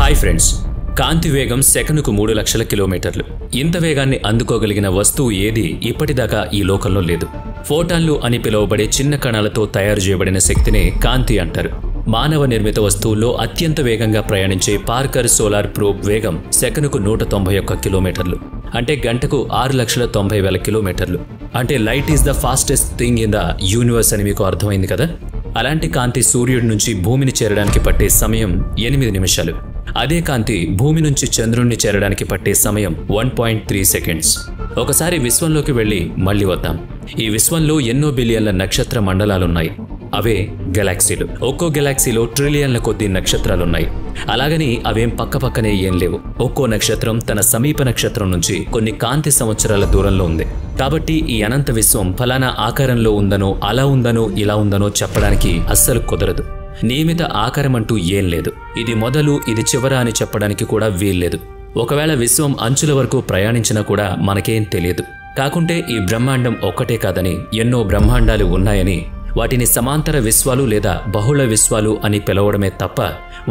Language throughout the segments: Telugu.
హాయ్ ఫ్రెండ్స్, కాంతి వేగం సెకనుకు 3 లక్షల కిలోమీటర్లు. ఇంత వేగాన్ని అందుకోగలిగిన వస్తువు ఏది ఇప్పటిదాకా ఈ లోకంలో లేదు. ఫోటాన్లు అని పిలువబడే చిన్న కణాలతో తయారు చేయబడిన శక్తినే కాంతి అంటారు. మానవ నిర్మిత వస్తువుల్లో అత్యంత వేగంగా ప్రయాణించే పార్కర్ సోలార్ ప్రోబ్ వేగం సెకనుకు 191 కిలోమీటర్లు, అంటే గంటకు 6,90,000 కిలోమీటర్లు. అంటే light is the fastest thing in the universe అని మీకు అర్థమైంది కదా. అలాంటి కాంతి సూర్యుడి నుంచి భూమిని చేరడానికి పట్టే సమయం 8 నిమిషాలు. అదే కాంతి భూమి నుంచి చంద్రుణ్ణి చేరడానికి పట్టే సమయం 1.3 సెకండ్స్. ఒకసారి విశ్వంలోకి వెళ్ళి మళ్ళీ వద్దాం. ఈ విశ్వంలో ఎన్నో బిలియన్ల నక్షత్ర మండలాలున్నాయి. అవే గెలాక్సీలు. ఒక్కో గెలాక్సీలో ట్రిలియన్ల కొద్ది నక్షత్రాలున్నాయి. అలాగని అవేం పక్కపక్కనే ఏం లేవు. ఒక్కో నక్షత్రం తన సమీప నక్షత్రం నుంచి కొన్ని కాంతి సంవత్సరాల దూరంలో ఉంది. కాబట్టి ఈ అనంత విశ్వం ఫలానా ఆకారంలో ఉందనో, అలా ఉందనో, ఇలా ఉందనో చెప్పడానికి అస్సలు కుదరదు. నియమిత ఆకారం అంటూ ఏం లేదు. ఇది మొదలు, ఇది చివర అని చెప్పడానికి కూడా వీల్లేదు. ఒకవేళ విశ్వం అంచుల వరకు ప్రయాణించినా కూడా మనకేం తెలియదు. కాకుంటే ఈ బ్రహ్మాండం ఒక్కటే కాదని, ఎన్నో బ్రహ్మాండాలు ఉన్నాయని, వాటిని సమాంతర విశ్వాలు లేదా బహుళ విశ్వాలు అని పిలవడమే తప్ప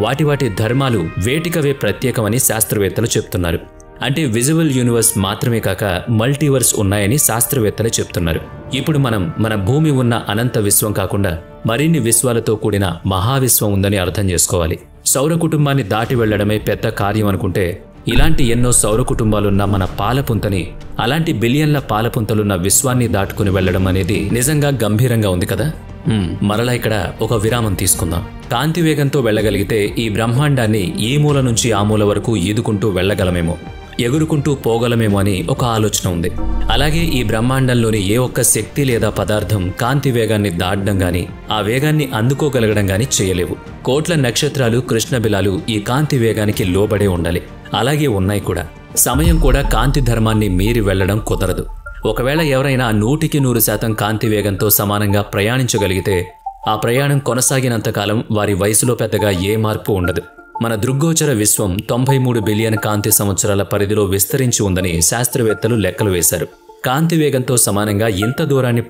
వాటి ధర్మాలు వేటికవే ప్రత్యేకమని శాస్త్రవేత్తలు చెప్తున్నారు. అంటే విజువల్ యూనివర్స్ మాత్రమే కాక మల్టీవర్స్ ఉన్నాయని శాస్త్రవేత్తలు చెప్తున్నారు. ఇప్పుడు మనం మన భూమి ఉన్న అనంత విశ్వం కాకుండా మరిన్ని విశ్వాలతో కూడిన మహావిశ్వం ఉందని అర్థం చేసుకోవాలి. సౌర కుటుంబాన్ని దాటి వెళ్లడమే పెద్ద కార్యం అనుకుంటే, ఇలాంటి ఎన్నో సౌర కుటుంబాలున్న మన పాలపుంతని, అలాంటి బిలియన్ల పాలపుంతలున్న విశ్వాన్ని దాటుకుని వెళ్లడం అనేది నిజంగా గంభీరంగా ఉంది కదా. మరలా ఇక్కడ ఒక విరామం తీసుకుందాం. కాంతి వేగంతో వెళ్లగలిగితే ఈ బ్రహ్మాండాన్ని ఈ మూల నుంచి ఆ మూల వరకు ఈదుకుంటూ వెళ్లగలమేమో, ఎగురుకుంటూ పోగలమేమో అని ఒక ఆలోచన ఉంది. అలాగే ఈ బ్రహ్మాండంలోని ఏ ఒక్క శక్తి లేదా పదార్థం కాంతి వేగాన్ని దాటడం గాని, ఆ వేగాన్ని అందుకోగలగడం గాని చేయలేవు. కోట్ల నక్షత్రాలు, కృష్ణబిలాలు ఈ కాంతి వేగానికి లోబడే ఉండాలి. అలాగే ఉన్నాయి కూడా. సమయం కూడా కాంతి ధర్మాన్ని మీరి వెళ్లడం కుదరదు. ఒకవేళ ఎవరైనా 100% కాంతి వేగంతో సమానంగా ప్రయాణించగలిగితే, ఆ ప్రయాణం కొనసాగినంతకాలం వారి వయసులో పెద్దగా ఏ మార్పు ఉండదు. మన దృగ్గోచర విశ్వం 93 బిలియన్ కాంతి సంవత్సరాల పరిధిలో విస్తరించి ఉందని శాస్త్రవేత్తలు లెక్కలు వేశారు. కాంతి వేగంతో సమానంగా ఇంత దూరాన్ని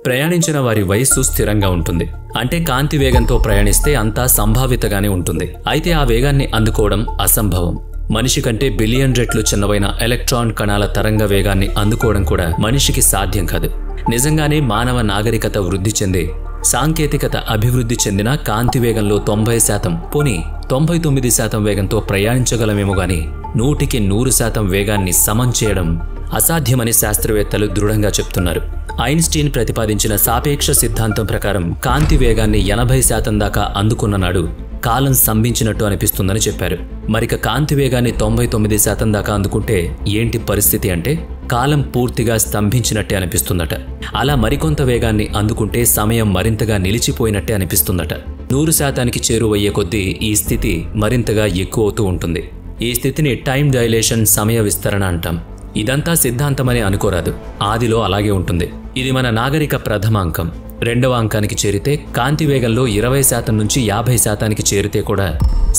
ప్రయాణించిన వారి వయస్సు స్థిరంగా ఉంటుంది. అంటే కాంతి వేగంతో ప్రయాణిస్తే అంతా సంభావితగానే ఉంటుంది. అయితే ఆ వేగాన్ని అందుకోవడం అసంభవం. మనిషి కంటే బిలియన్ రెట్లు చిన్నవైన ఎలక్ట్రాన్ కణాల తరంగ వేగాన్ని అందుకోవడం కూడా మనిషికి సాధ్యం కాదు. నిజంగానే మానవ నాగరికత వృద్ధి చెందే, సాంకేతికత అభివృద్ధి చెందిన కాంతి వేగంలో 90%, పోనీ 99% వేగంతో ప్రయాణించగలమేమో గాని 100% వేగాన్ని సమం చేయడం అసాధ్యమని శాస్త్రవేత్తలు దృఢంగా చెప్తున్నారు. ఐన్స్టీన్ ప్రతిపాదించిన సాపేక్ష సిద్ధాంతం ప్రకారం కాంతి వేగాన్ని 80% దాకా అందుకున్న నాడు కాలం స్తంభించినట్టు అనిపిస్తుందని చెప్పారు. మరిక కాంతి వేగాన్ని 99% దాకా అందుకుంటే ఏంటి పరిస్థితి అంటే, కాలం పూర్తిగా స్తంభించినట్టే అనిపిస్తుందట. అలా మరికొంత వేగాన్ని అందుకుంటే సమయం మరింతగా నిలిచిపోయినట్టే అనిపిస్తుందట. 100%కి చేరువయ్యే కొద్దీ ఈ స్థితి మరింతగా ఎక్కువవుతూ ఉంటుంది. ఈ స్థితిని టైం డైలేషన్, సమయ విస్తరణ అంటాం. ఇదంతా సిద్ధాంతమని అనుకోరాదు, ఆదిలో అలాగే ఉంటుంది. ఇది మన నాగరిక ప్రథమ అంకం. రెండవ అంకానికి చేరితే, కాంతి వేగంలో 20% నుంచి 50%కి చేరితే కూడా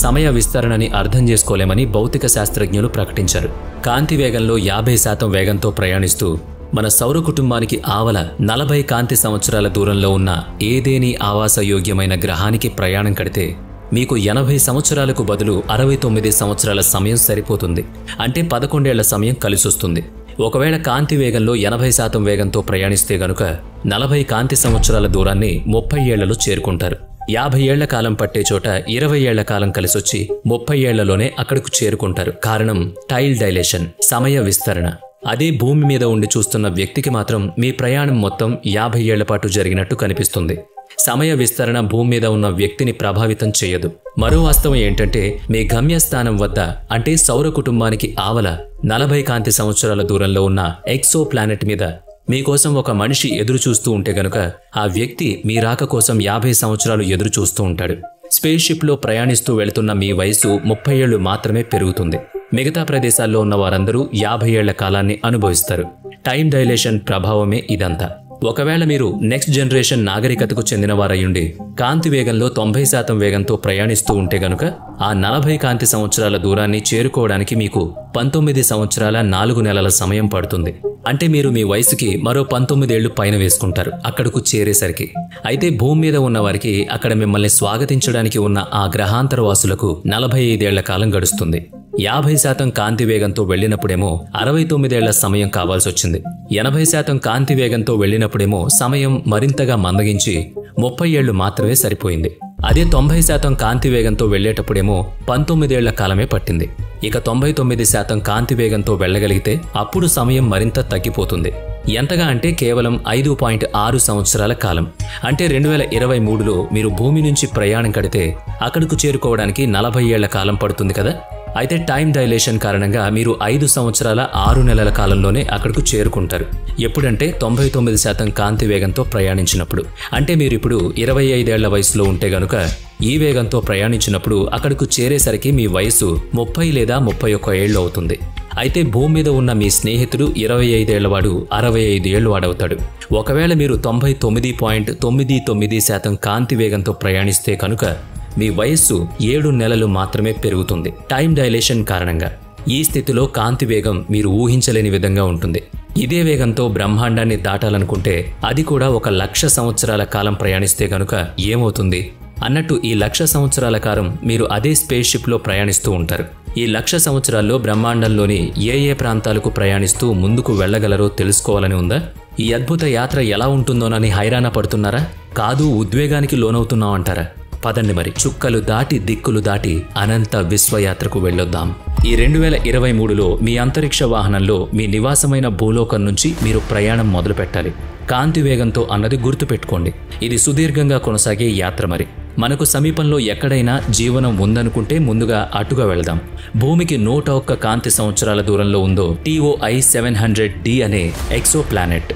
సమయ విస్తరణని అర్థం చేసుకోలేమని భౌతిక శాస్త్రజ్ఞులు ప్రకటించారు. కాంతి వేగంలో 50% వేగంతో ప్రయాణిస్తూ మన సౌర కుటుంబానికి ఆవల 40 కాంతి సంవత్సరాల దూరంలో ఉన్న ఏదేని ఆవాసయోగ్యమైన గ్రహానికి ప్రయాణం కడితే మీకు 80 సంవత్సరాలకు బదులు 69 సంవత్సరాల సమయం సరిపోతుంది. అంటే 11 ఏళ్ల సమయం కలిసొస్తుంది. ఒకవేళ కాంతి వేగంలో 80% వేగంతో ప్రయాణిస్తే గనుక 40 కాంతి సంవత్సరాల దూరాన్ని 30 ఏళ్లలో చేరుకుంటారు. 50 ఏళ్ల కాలం పట్టే చోట 20 ఏళ్ల కాలం కలిసొచ్చి 30 ఏళ్లలోనే అక్కడకు చేరుకుంటారు. కారణం టైల్ డైలేషన్, సమయ విస్తరణ. అదే భూమి మీద ఉండి చూస్తున్న వ్యక్తికి మాత్రం మీ ప్రయాణం మొత్తం 50 ఏళ్ల పాటు జరిగినట్టు కనిపిస్తుంది. సమయ విస్తరణ భూమి మీద ఉన్న వ్యక్తిని ప్రభావితం చేయదు. మరో వాస్తవం ఏంటంటే, మీ గమ్యస్థానం వద్ద, అంటే సౌర కుటుంబానికి ఆవల 40 కాంతి సంవత్సరాల దూరంలో ఉన్న ఎక్సో ప్లానెట్ మీద మీకోసం ఒక మనిషి ఎదురు చూస్తూ ఉంటే గనుక, ఆ వ్యక్తి మీ రాక కోసం 50 సంవత్సరాలు ఎదురు చూస్తూ ఉంటాడు. స్పేస్ షిప్లో ప్రయాణిస్తూ వెళుతున్న మీ వయసు 30 ఏళ్లు మాత్రమే పెరుగుతుంది. మిగతా ప్రదేశాల్లో ఉన్న వారందరూ 50 ఏళ్ల కాలాన్ని అనుభవిస్తారు. టైం డైలేషన్ ప్రభావమే ఇదంతా. ఒకవేళ మీరు నెక్స్ట్ జనరేషన్ నాగరికతకు చెందినవారయ్యుండి కాంతి వేగంలో 90% వేగంతో ప్రయాణిస్తూ ఉంటే గనుక ఆ 40 కాంతి సంవత్సరాల దూరాన్ని చేరుకోవడానికి మీకు 19 సంవత్సరాల 4 నెలల సమయం పడుతుంది. అంటే మీరు మీ వయసుకి మరో 19 ఏళ్లు పైన వేసుకుంటారు అక్కడకు చేరేసరికి. అయితే భూమి మీద ఉన్న వారికి అక్కడ మిమ్మల్ని స్వాగతించడానికి ఉన్న ఆ గ్రహాంతరవాసులకు 45 ఏళ్ల కాలం గడుస్తుంది. 50% కాంతి వేగంతో వెళ్లినప్పుడేమో 69 ఏళ్ల సమయం కావాల్సొచ్చింది. 80% కాంతి వేగంతో వెళ్లినప్పుడేమో సమయం మరింతగా మందగించి 30 ఏళ్లు మాత్రమే సరిపోయింది. అదే 90% కాంతి వేగంతో వెళ్లేటప్పుడేమో 19 ఏళ్ల కాలమే పట్టింది. ఇక 99% కాంతి వేగంతో వెళ్లగలిగితే అప్పుడు సమయం మరింత తగ్గిపోతుంది. ఎంతగా అంటే కేవలం 5.6 సంవత్సరాల కాలం. అంటే 2023లో మీరు భూమి నుంచి ప్రయాణం కడితే అక్కడకు చేరుకోవడానికి 40 ఏళ్ల కాలం పడుతుంది కదా. అయితే టైం డైలేషన్ కారణంగా మీరు 5 సంవత్సరాల 6 నెలల కాలంలోనే అక్కడకు చేరుకుంటారు. ఎప్పుడంటే 99% కాంతి వేగంతో ప్రయాణించినప్పుడు. అంటే మీరు ఇప్పుడు 25 ఏళ్ల వయసులో ఉంటే గనుక ఈ వేగంతో ప్రయాణించినప్పుడు అక్కడకు చేరేసరికి మీ వయసు 30 లేదా 31 ఏళ్లు అవుతుంది. అయితే భూమి మీద ఉన్న మీ స్నేహితుడు 25 ఏళ్లవాడు 65 ఏళ్లు వాడవుతాడు. ఒకవేళ మీరు 99.99% కాంతి వేగంతో ప్రయాణిస్తే కనుక మీ వయస్సు 7 నెలలు మాత్రమే పెరుగుతుంది టైం డైలేషన్ కారణంగా. ఈ స్థితిలో కాంతి వేగం మీరు ఊహించలేని విధంగా ఉంటుంది. ఇదే వేగంతో బ్రహ్మాండాన్ని దాటాలనుకుంటే అది కూడా 1,00,000 సంవత్సరాల కాలం ప్రయాణిస్తే కనుక ఏమవుతుంది అన్నట్టు ఈ 1,00,000 సంవత్సరాల కాలం మీరు అదే స్పేస్ షిప్లో ప్రయాణిస్తూ ఉంటారు. ఈ 1,00,000 సంవత్సరాల్లో బ్రహ్మాండంలోని ఏ ప్రాంతాలకు ప్రయాణిస్తూ ముందుకు వెళ్లగలరో తెలుసుకోవాలని ఉందా? ఈ అద్భుత యాత్ర ఎలా ఉంటుందోనని హైరాణ పడుతున్నారా? కాదు, ఉద్వేగానికి లోనవుతున్నామంటారా? పదండి మరి చుక్కలు దాటి దిక్కులు దాటి అనంత విశ్వయాత్రకు వెళ్ళొద్దాం. ఈ 2023లో మీ అంతరిక్ష వాహనంలో మీ నివాసమైన భూలోకం నుంచి మీరు ప్రయాణం మొదలు పెట్టాలి. కాంతి వేగంతో అన్నది గుర్తుపెట్టుకోండి. ఇది సుదీర్ఘంగా కొనసాగే యాత్ర. మరి మనకు సమీపంలో ఎక్కడైనా జీవనం ఉందనుకుంటే ముందుగా అటుగా వెళదాం. భూమికి 101 కాంతి సంవత్సరాల దూరంలో ఉందో TOI 700D అనే ఎక్సో ప్లానెట్.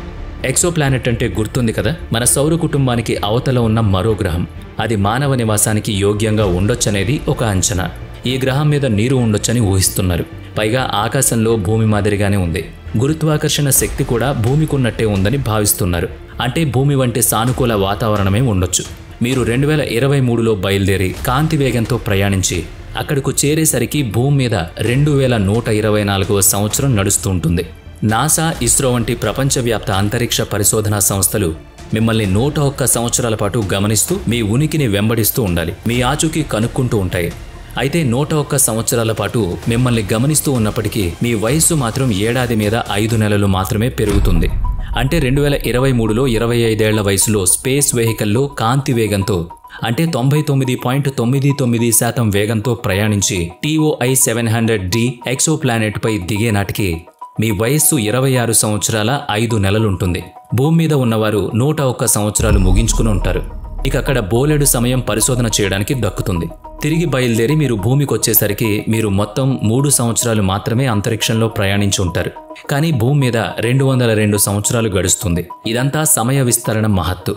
ఎక్సో ప్లానెట్ అంటే గుర్తుంది కదా, మన సౌర కుటుంబానికి అవతల ఉన్న మరో గ్రహం. అది మానవ నివాసానికి యోగ్యంగా ఉండొచ్చనేది ఒక అంచనా. ఈ గ్రహం మీద నీరు ఉండొచ్చని ఊహిస్తున్నారు. పైగా ఆకాశంలో భూమి మాదిరిగానే ఉంది. గురుత్వాకర్షణ శక్తి కూడా భూమికున్నట్టే ఉందని భావిస్తున్నారు. అంటే భూమి వంటి సానుకూల వాతావరణమే ఉండొచ్చు. మీరు 2023లో బయలుదేరి కాంతి వేగంతో ప్రయాణించి అక్కడకు చేరేసరికి భూమి మీద 2124వ సంవత్సరం నడుస్తూ ఉంటుంది. నాసా, ఇస్రో వంటి ప్రపంచవ్యాప్త అంతరిక్ష పరిశోధనా సంస్థలు మిమ్మల్ని 101 సంవత్సరాల పాటు గమనిస్తూ మీ ఉనికిని వెంబడిస్తూ ఉండాలి. మీ ఆచూకీ కనుక్కుంటూ ఉంటాయి. అయితే 101 సంవత్సరాల పాటు మిమ్మల్ని గమనిస్తూ ఉన్నప్పటికీ మీ వయస్సు మాత్రం ఏడాది మీద 5 నెలలు మాత్రమే పెరుగుతుంది. అంటే 2023లో 25 ఏళ్ల వయసులో స్పేస్ వెహికల్లో కాంతి వేగంతో అంటే 99.99% వేగంతో ప్రయాణించి TOI 700D ఎక్సో ప్లానెట్ పై దిగే నాటికి మీ వయస్సు 26 సంవత్సరాల 5 నెలలుంటుంది. భూమి మీద ఉన్నవారు 101 సంవత్సరాలు ముగించుకుని ఉంటారు. ఇక అక్కడ బోలెడు సమయం పరిశోధన చేయడానికి దక్కుతుంది. తిరిగి బయలుదేరి మీరు భూమికొచ్చేసరికి మీరు మొత్తం 3 సంవత్సరాలు మాత్రమే అంతరిక్షంలో ప్రయాణించి ఉంటారు. కానీ భూమి మీద 202 సంవత్సరాలు గడుస్తుంది. ఇదంతా సమయ విస్తరణ మహత్తు.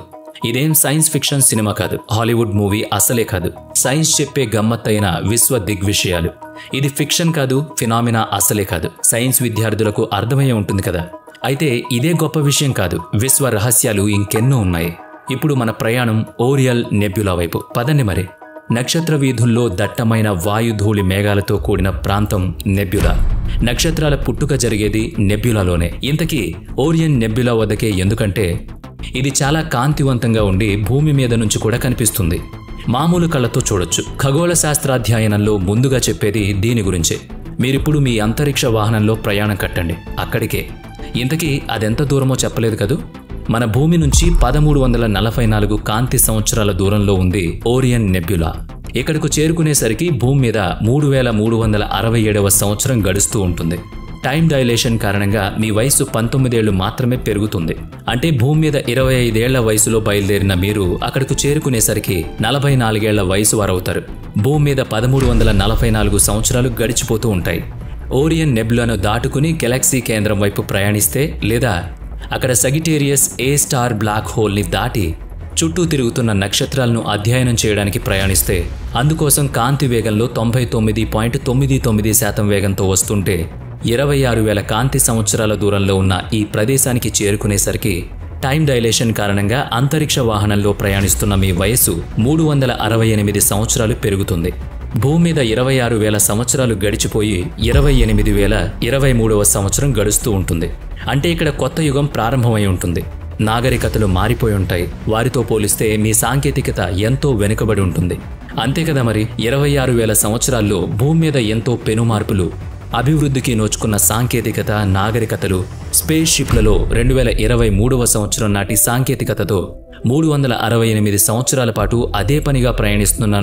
ఇదేం సైన్స్ ఫిక్షన్ సినిమా కాదు, హాలీవుడ్ మూవీ అసలే కాదు. సైన్స్ చెప్పే గమ్మత్తైన విశ్వ దిగ్విషయాలు. ఇది ఫిక్షన్ కాదు, ఫినామినా అసలే కాదు. సైన్స్ విద్యార్థులకు అర్థమయ్యే ఉంటుంది కదా. అయితే ఇదే గొప్ప విషయం కాదు, విశ్వ రహస్యాలు ఇంకెన్నో ఉన్నాయి. ఇప్పుడు మన ప్రయాణం ఓరియల్ నెబ్యులా వైపు. పదండి మరి. నక్షత్ర వీధుల్లో దట్టమైన వాయుధూళి మేఘాలతో కూడిన ప్రాంతం నెబ్యులా. నక్షత్రాల పుట్టుక జరిగేది నెబ్యులాలోనే. ఇంతకీ ఓరియన్ నెబ్యులా వద్దకే ఎందుకంటే ఇది చాలా కాంతివంతంగా ఉండి భూమి మీద నుంచి కూడా కనిపిస్తుంది. మామూలు కళ్ళతో చూడొచ్చు. ఖగోళ శాస్త్రాధ్యయనంలో ముందుగా చెప్పేది దీని గురించే. మీరిప్పుడు మీ అంతరిక్ష వాహనంలో ప్రయాణం కట్టండి అక్కడికే. ఇంతకీ అదెంత దూరమో చెప్పలేదు కదూ. మన భూమి నుంచి 1344 కాంతి సంవత్సరాల దూరంలో ఉంది ఓరియన్ నెబ్యులా. ఇక్కడకు చేరుకునేసరికి భూమి మీద 3367వ సంవత్సరం గడుస్తూ ఉంటుంది. టైం డైలేషన్ కారణంగా మీ వయసు 19 ఏళ్లు మాత్రమే పెరుగుతుంది. అంటే భూమి మీద 25 ఏళ్ల వయసులో బయలుదేరిన మీరు అక్కడకు చేరుకునేసరికి 44 ఏళ్ల వయసు వారవుతారు. భూమి మీద 1344 సంవత్సరాలు గడిచిపోతూ ఉంటాయి. ఓరియన్ నెబ్యులాను దాటుకుని గెలాక్సీ కేంద్రం వైపు ప్రయాణిస్తే లేదా అక్కడ సగిటేరియస్ ఏ స్టార్ బ్లాక్ హోల్ని దాటి చుట్టూ తిరుగుతున్న నక్షత్రాలను అధ్యయనం చేయడానికి ప్రయాణిస్తే అందుకోసం కాంతి వేగంలో 99.99% వేగంతో వస్తుంటే 26,000 కాంతి సంవత్సరాల దూరంలో ఉన్న ఈ ప్రదేశానికి చేరుకునేసరికి టైం డైలేషన్ కారణంగా అంతరిక్ష వాహనంలో ప్రయాణిస్తున్న మీ వయస్సు 368 సంవత్సరాలు పెరుగుతుంది. భూమి మీద 26,000 సంవత్సరాలు గడిచిపోయి 28,023వ సంవత్సరం గడుస్తూ ఉంటుంది. అంటే ఇక్కడ కొత్త యుగం ప్రారంభమై ఉంటుంది. నాగరికతలు మారిపోయి ఉంటాయి. వారితో పోలిస్తే మీ సాంకేతికత ఎంతో వెనుకబడి ఉంటుంది. అంతే కదా మరి. 26,000 సంవత్సరాల్లో భూమి మీద ఎంతో పెనుమార్పులు, అభివృద్ధికి నోచుకున్న సాంకేతికత, నాగరికతలు, స్పేస్ షిప్లలో 2023వ సంవత్సరం నాటి సాంకేతికతతో 368 సంవత్సరాల పాటు అదే పనిగా ప్రయాణిస్తున్న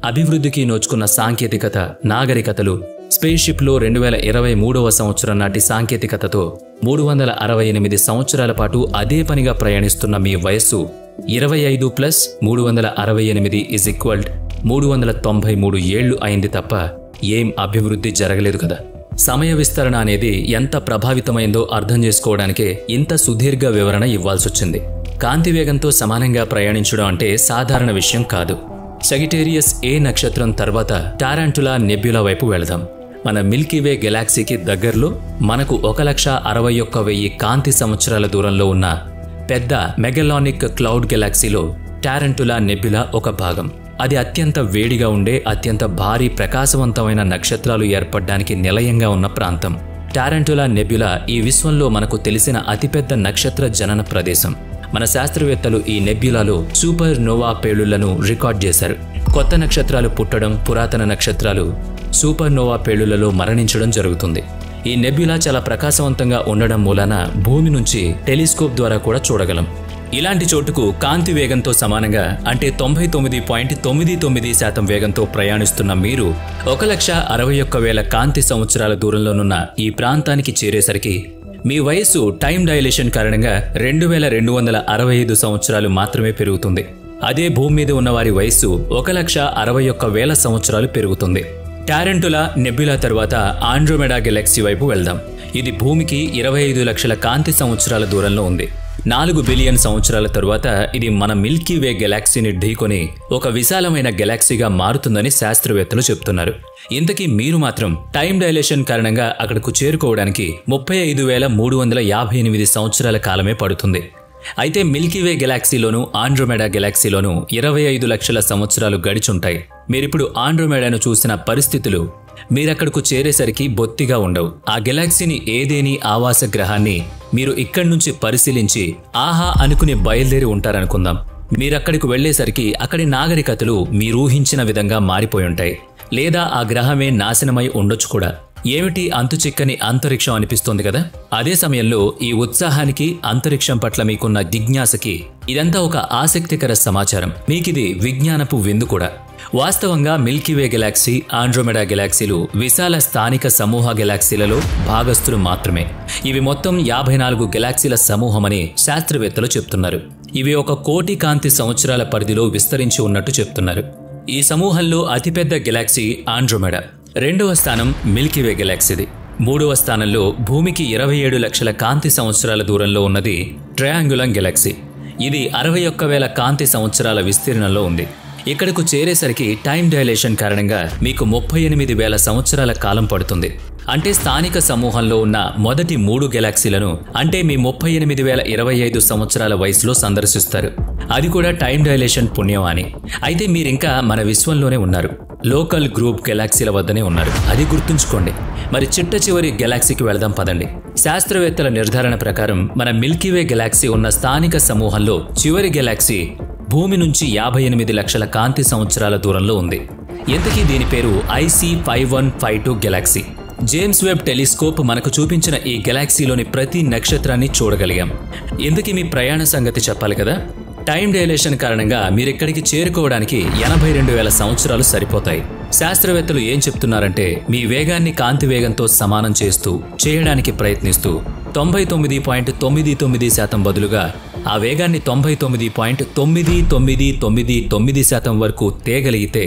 అభివృద్ధికి నోచుకున్న సాంకేతికత, నాగరికతలు, స్పేస్ షిప్లో 2023వ సంవత్సరం నాటి సాంకేతికతతో 368 సంవత్సరాల పాటు అదే పనిగా ప్రయాణిస్తున్న మీ వయస్సు 25 + 368 = 393 ఏళ్లు అయింది తప్ప ఏం అభివృద్ధి జరగలేదు కదా. సమయ విస్తరణ అనేది ఎంత ప్రభావితమైందో అర్థం చేసుకోవడానికే ఇంత సుదీర్ఘ వివరణ ఇవ్వాల్సొచ్చింది. కాంతి వేగంతో సమానంగా ప్రయాణించడం అంటే సాధారణ విషయం కాదు. సగిటేరియస్ ఏ నక్షత్రం తర్వాత టారాంటులా నెబ్యులా వైపు వెళదాం. మన మిల్కీవే గెలాక్సీకి దగ్గరలో మనకు 1,61,000 కాంతి సంవత్సరాల దూరంలో ఉన్న పెద్ద మెగలానిక్ క్లౌడ్ గెలాక్సీలో టారాంటులా నెబ్యులా ఒక భాగం. అది అత్యంత వేడిగా ఉండే, అత్యంత భారీ ప్రకాశవంతమైన నక్షత్రాలు ఏర్పడడానికి నిలయంగా ఉన్న ప్రాంతం. టారాంటులా నెబ్యులా ఈ విశ్వంలో మనకు తెలిసిన అతిపెద్ద నక్షత్ర జనన ప్రదేశం. మన శాస్త్రవేత్తలు ఈ నెబ్యులాలో సూపర్ నోవా పేలుళ్లను రికార్డ్ చేశారు. కొత్త నక్షత్రాలు పుట్టడం, పురాతన నక్షత్రాలు సూపర్ నోవా పేలుళ్లలో మరణించడం జరుగుతుంది. ఈ నెబ్యులా చాలా ప్రకాశవంతంగా ఉండడం మూలాన భూమి నుంచి టెలిస్కోప్ ద్వారా కూడా చూడగలం. ఇలాంటి చోటుకు కాంతి వేగంతో సమానంగా అంటే 99.99% వేగంతో ప్రయాణిస్తున్న మీరు 1,61,000 కాంతి సంవత్సరాల దూరంలోనున్న ఈ ప్రాంతానికి చేరేసరికి మీ వయస్సు టైం డైలేషన్ కారణంగా 2,265 సంవత్సరాలు మాత్రమే పెరుగుతుంది. అదే భూమి మీద ఉన్నవారి వయస్సు 1,61,000 సంవత్సరాలు పెరుగుతుంది. టారాంటులా నెబ్యులా తర్వాత ఆండ్రోమెడా గెలాక్సీ వైపు వెళ్దాం. ఇది భూమికి 25 లక్షల కాంతి సంవత్సరాల దూరంలో ఉంది. 4 బిలియన్ సంవత్సరాల తరువాత ఇది మన మిల్కీవే గెలాక్సీని ఢీకొని ఒక విశాలమైన గెలాక్సీగా మారుతుందని శాస్త్రవేత్తలు చెప్తున్నారు. ఇంతకీ మీరు మాత్రం టైం డైలేషన్ కారణంగా అక్కడకు చేరుకోవడానికి 35,358 సంవత్సరాల కాలమే పడుతుంది. అయితే మిల్కీవే గెలాక్సీలోనూ ఆండ్రోమెడా గెలాక్సీలోనూ 25 లక్షల సంవత్సరాలు గడిచుంటాయి. మీరిప్పుడు ఆండ్రోమెడాను చూసిన పరిస్థితులు మీరక్కడకు చేరేసరికి బొత్తిగా ఉండవు. ఆ గెలాక్సీని ఏదేని ఆవాస గ్రహాన్ని మీరు ఇక్కడి నుంచి పరిశీలించి ఆహా అనుకుని బయలుదేరి ఉంటారనుకుందాం. మీరక్కడికి వెళ్లేసరికి అక్కడి నాగరికతలు మీరూహించిన విధంగా మారిపోయి ఉంటాయి. లేదా ఆ గ్రహమే నాశనమై ఉండొచ్చు కూడా. ఏమిటి అంతుచిక్కని అంతరిక్షం అనిపిస్తోంది కదా. అదే సమయంలో ఈ ఉత్సాహానికి, అంతరిక్షం పట్ల మీకున్న జిజ్ఞాసకి ఇదంతా ఒక ఆసక్తికర సమాచారం. మీకిది విజ్ఞానపు విందు కూడా. వాస్తవంగా మిల్కీవే గెలాక్సీ, ఆండ్రోమెడా గెలాక్సీలు విశాల స్థానిక సమూహ గెలాక్సీలలో భాగస్థులు మాత్రమే. ఇవి మొత్తం 54 గెలాక్సీల సమూహమని శాస్త్రవేత్తలు చెప్తున్నారు. ఇవి 1,00,00,000 కాంతి సంవత్సరాల పరిధిలో విస్తరించి ఉన్నట్టు చెప్తున్నారు. ఈ సమూహంలో అతిపెద్ద గెలాక్సీ ఆండ్రోమెడా. 2వ స్థానం మిల్కీవే గెలాక్సీది. 3వ స్థానంలో భూమికి 27 లక్షల కాంతి సంవత్సరాల దూరంలో ఉన్నది ట్రయాంగులం గెలాక్సీ. ఇది 61,000 కాంతి సంవత్సరాల విస్తీర్ణంలో ఉంది. ఇక్కడకు చేరేసరికి టైం డైలేషన్ కారణంగా మీకు 38,000 సంవత్సరాల కాలం పడుతుంది. అంటే స్థానిక సమూహంలో ఉన్న మొదటి 3 గెలాక్సీలను అంటే మీ 38,025 సంవత్సరాల వయసులో సందర్శిస్తారు. అది కూడా టైం డైలేషన్ పుణ్యమాని. అయితే మీరింకా మన విశ్వంలోనే ఉన్నారు. లోకల్ గ్రూప్ గెలాక్సీల వద్దనే ఉన్నారు. అది గుర్తుంచుకోండి. మరి చిట్ట చివరి గెలాక్సీకి వెళదాం పదండి. శాస్త్రవేత్తల నిర్ధారణ ప్రకారం మన మిల్కీవే గెలాక్సీ ఉన్న స్థానిక సమూహంలో చివరి గెలాక్సీ భూమి నుంచి 58 లక్షల కాంతి సంవత్సరాల దూరంలో ఉంది. ఇంతకీ దీని పేరు IC5152 Galaxy. James Webb telescope మనకు చూపించిన ఈ గెలాక్సీలోని ప్రతి నక్షత్రాన్ని చూడగలిగాం. ఇంతకీ మీ ప్రయాణ సంగతి చెప్పాలి కదా. టైం డైలేషన్ కారణంగా మీరిక్కడికి చేరుకోవడానికి 82,000 సంవత్సరాలు సరిపోతాయి. శాస్త్రవేత్తలు ఏం చెప్తున్నారంటే మీ వేగాన్ని కాంతి వేగంతో సమానం చేస్తూ చేయడానికి ప్రయత్నిస్తూ 99.99% బదులుగా ఆ వేగాన్ని 99.9999% వరకు తేగలిగితే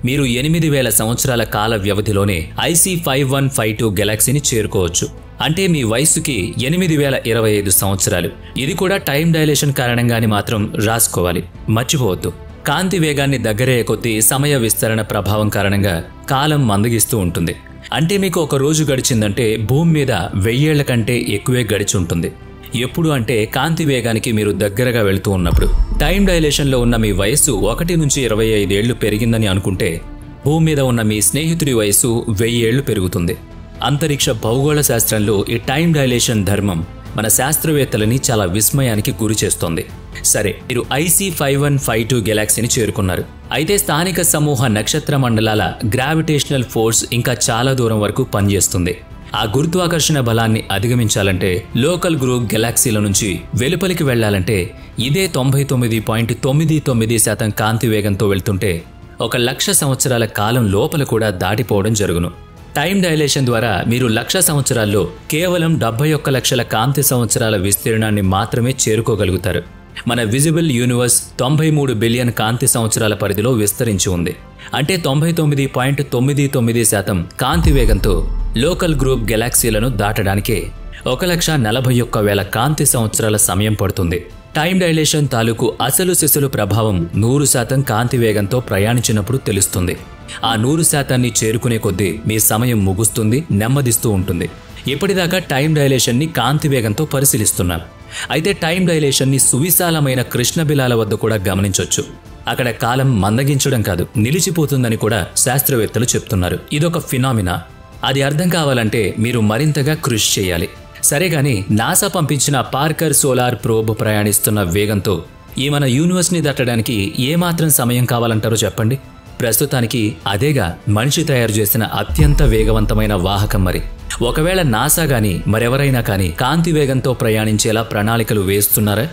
మీరు 8,000 సంవత్సరాల కాల వ్యవధిలోనే IC5152 గెలాక్సీని చేరుకోవచ్చు. అంటే మీ వయస్సుకి 8,025 సంవత్సరాలు. ఇది కూడా టైం డైలేషన్ కారణంగాని మాత్రం రాసుకోవాలి, మర్చిపోవద్దు. కాంతి వేగాన్ని దగ్గరే కొద్దీ సమయ విస్తరణ ప్రభావం కారణంగా కాలం మందగిస్తూ ఉంటుంది. అంటే మీకు ఒక రోజు గడిచిందంటే భూమి మీద 1000 ఏళ్ల కంటే ఎక్కువే గడిచి ఉంటుంది. ఎప్పుడు అంటే కాంతి వేగానికి మీరు దగ్గరగా వెళుతూ ఉన్నప్పుడు. టైం డైలేషన్లో ఉన్న మీ వయస్సు 1 నుంచి 25 ఏళ్లు పెరిగిందని అనుకుంటే భూమి మీద ఉన్న మీ స్నేహితుడి వయస్సు 1000 ఏళ్లు పెరుగుతుంది. అంతరిక్ష భౌగోళ శాస్త్రంలో ఈ టైం డైలేషన్ ధర్మం మన శాస్త్రవేత్తలని చాలా విస్మయానికి గురి చేస్తోంది. సరే, మీరు IC 5152 గెలాక్సీని చేరుకున్నారు. అయితే స్థానిక సమూహ నక్షత్ర మండలాల గ్రావిటేషనల్ ఫోర్స్ ఇంకా చాలా దూరం వరకు పనిచేస్తుంది. ఆ గురుత్వాకర్షణ బలాన్ని అధిగమించాలంటే లోకల్ గ్రూప్ గెలాక్సీల నుంచి వెలుపలికి వెళ్లాలంటే ఇదే 99.99% కాంతి వేగంతో వెళ్తుంటే 1,00,000 సంవత్సరాల కాలం లోపల కూడా దాటిపోవడం జరుగును. టైం డైలేషన్ ద్వారా మీరు 1,00,000 సంవత్సరాల్లో కేవలం 71 లక్షల కాంతి సంవత్సరాల విస్తీర్ణాన్ని మాత్రమే చేరుకోగలుగుతారు. మన విజిబుల్ యూనివర్స్ 93 బిలియన్ కాంతి సంవత్సరాల పరిధిలో విస్తరించి ఉంది. అంటే 99.99% కాంతి వేగంతో లోకల్ గ్రూప్ గెలాక్సీలను దాటడానికే 1,41,000 కాంతి సంవత్సరాల సమయం పడుతుంది. టైం డైలేషన్ తాలూకు అసలు సిసలు ప్రభావం 100% కాంతి వేగంతో ప్రయాణించినప్పుడు తెలుస్తుంది. ఆ 100%ని చేరుకునే కొద్దీ మీ సమయం ముగుస్తుంది, నెమ్మదిస్తూ ఉంటుంది. ఇప్పటిదాకా టైం డైలేషన్ని కాంతి వేగంతో పరిశీలిస్తున్నాం. అయితే టైం డైలేషన్ని సువిశాలమైన కృష్ణబిలాల వద్ద కూడా గమనించొచ్చు. అక్కడ కాలం మందగించడం కాదు, నిలిచిపోతుందని కూడా శాస్త్రవేత్తలు చెప్తున్నారు. ఇదొక ఫినామినా. అది అర్థం కావాలంటే మీరు మరింతగా కృషి చేయాలి. సరేగాని నాసా పంపించిన పార్కర్ సోలార్ ప్రోబ్ ప్రయాణిస్తున్న వేగంతో ఈ మన యూనివర్స్ని దాటడానికి ఏమాత్రం సమయం కావాలంటారో చెప్పండి. ప్రస్తుతానికి అదేగా మనిషి తయారు చేసిన అత్యంత వేగవంతమైన వాహకం. మరి ఒకవేళ నాసా గాని మరెవరైనా కానీ కాంతి వేగంతో ప్రయాణించేలా ప్రణాళికలు వేస్తున్నారా?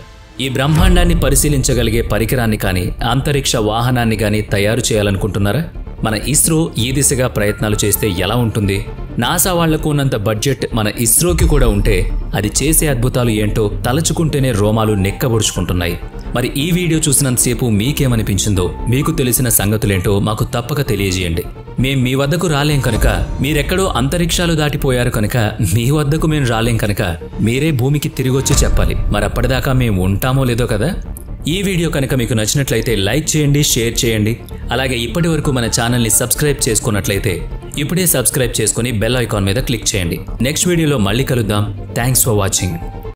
ఈ బ్రహ్మాండాన్ని పరిశీలించగలిగే పరికరాన్ని కానీ అంతరిక్ష వాహనాన్ని కానీ తయారు చేయాలనుకుంటున్నారా? మన ఇస్రో ఈ దిశగా ప్రయత్నాలు చేస్తే ఎలా ఉంటుంది? నాసా వాళ్లకు ఉన్నంత బడ్జెట్ మన ఇస్రోకి కూడా ఉంటే అది చేసే అద్భుతాలు ఏంటో తలుచుకుంటేనే రోమాలు నెక్కబొడుచుకుంటున్నాయి. మరి ఈ వీడియో చూసినంతసేపు మీకేమనిపించిందో, మీకు తెలిసిన సంగతులేంటో మాకు తప్పక తెలియజేయండి. మేం మీ వద్దకు రాలేం కనుక, మీరెక్కడో అంతరిక్షాలు దాటిపోయారు కనుక మీ వద్దకు మేము రాలేం కనుక మీరే భూమికి తిరిగొచ్చి చెప్పాలి. మరప్పటిదాకా మేము ఉంటామో లేదో కదా. ఈ వీడియో కనుక మీకు నచ్చినట్లయితే లైక్ చేయండి, షేర్ చేయండి. అలాగే ఇప్పటి వరకు మన ఛానల్ని సబ్స్క్రైబ్ చేసుకున్నట్లయితే ఇప్పుడే సబ్స్క్రైబ్ చేసుకుని బెల్ ఐకాన్ మీద క్లిక్ చేయండి. నెక్స్ట్ వీడియోలో మళ్ళీ కలుద్దాం. Thanks for watching.